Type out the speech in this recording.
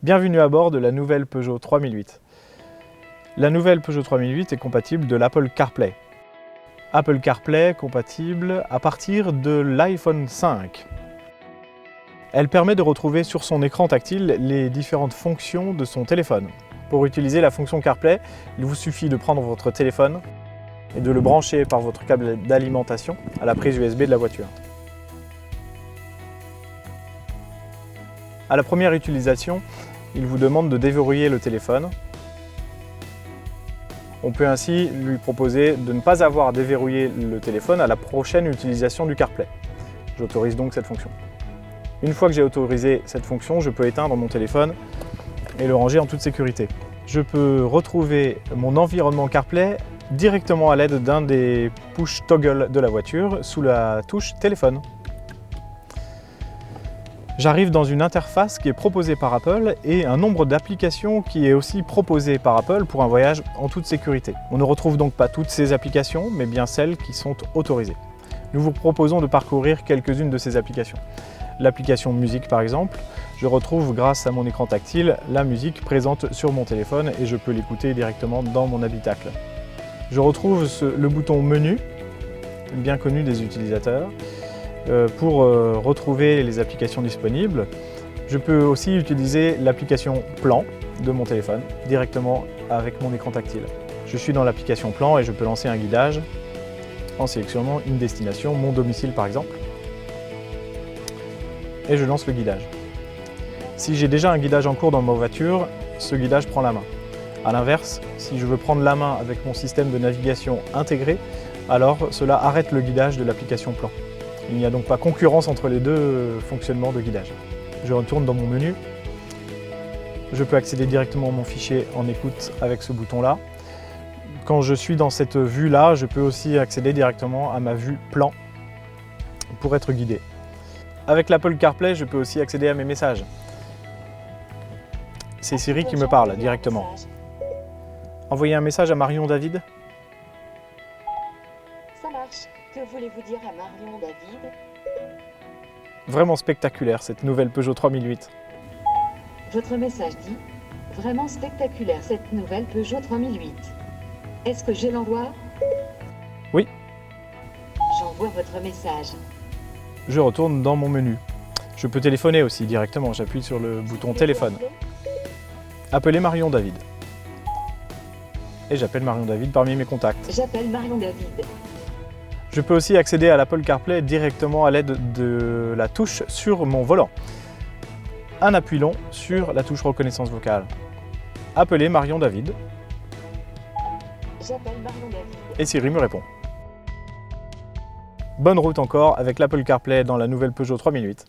Bienvenue à bord de la nouvelle Peugeot 3008. La nouvelle Peugeot 3008 est compatible de l'Apple CarPlay. Apple CarPlay compatible à partir de l'iPhone 5. Elle permet de retrouver sur son écran tactile les différentes fonctions de son téléphone. Pour utiliser la fonction CarPlay, il vous suffit de prendre votre téléphone et de le brancher par votre câble d'alimentation à la prise USB de la voiture. À la première utilisation, il vous demande de déverrouiller le téléphone. On peut ainsi lui proposer de ne pas avoir à déverrouiller le téléphone à la prochaine utilisation du CarPlay. J'autorise donc cette fonction. Une fois que j'ai autorisé cette fonction, je peux éteindre mon téléphone et le ranger en toute sécurité. Je peux retrouver mon environnement CarPlay directement à l'aide d'un des push toggle de la voiture sous la touche téléphone. J'arrive dans une interface qui est proposée par Apple et un nombre d'applications qui est aussi proposé par Apple pour un voyage en toute sécurité. On ne retrouve donc pas toutes ces applications, mais bien celles qui sont autorisées. Nous vous proposons de parcourir quelques-unes de ces applications. L'application musique par exemple, je retrouve grâce à mon écran tactile la musique présente sur mon téléphone et je peux l'écouter directement dans mon habitacle. Je retrouve le bouton menu, bien connu des utilisateurs, pour retrouver les applications disponibles. Je peux aussi utiliser l'application Plan de mon téléphone directement avec mon écran tactile. Je suis dans l'application Plan et je peux lancer un guidage en sélectionnant une destination, mon domicile par exemple. Et je lance le guidage. Si j'ai déjà un guidage en cours dans ma voiture, ce guidage prend la main. A l'inverse, si je veux prendre la main avec mon système de navigation intégré, alors cela arrête le guidage de l'application Plan. Il n'y a donc pas concurrence entre les deux fonctionnements de guidage. Je retourne dans mon menu. Je peux accéder directement à mon fichier en écoute avec ce bouton-là. Quand je suis dans cette vue-là, je peux aussi accéder directement à ma vue plan pour être guidé. Avec l'Apple CarPlay, je peux aussi accéder à mes messages. C'est Siri qui me parle directement. Envoyer un message à Marion David. Ça marche. Que voulez-vous dire à Marion David? Vraiment spectaculaire cette nouvelle Peugeot 3008. Votre message dit « Vraiment spectaculaire cette nouvelle Peugeot 3008 ». Est-ce que je l'envoie? Oui. J'envoie votre message. Je retourne dans mon menu. Je peux téléphoner aussi directement, j'appuie sur le bouton téléphone. Appelez Marion David. Et j'appelle Marion David parmi mes contacts. J'appelle Marion David. Je peux aussi accéder à l'Apple CarPlay directement à l'aide de la touche sur mon volant. Un appui long sur la touche reconnaissance vocale. Appelez Marion David. J'appelle Marion David. Et Siri me répond. Bonne route encore avec l'Apple CarPlay dans la nouvelle Peugeot 3008.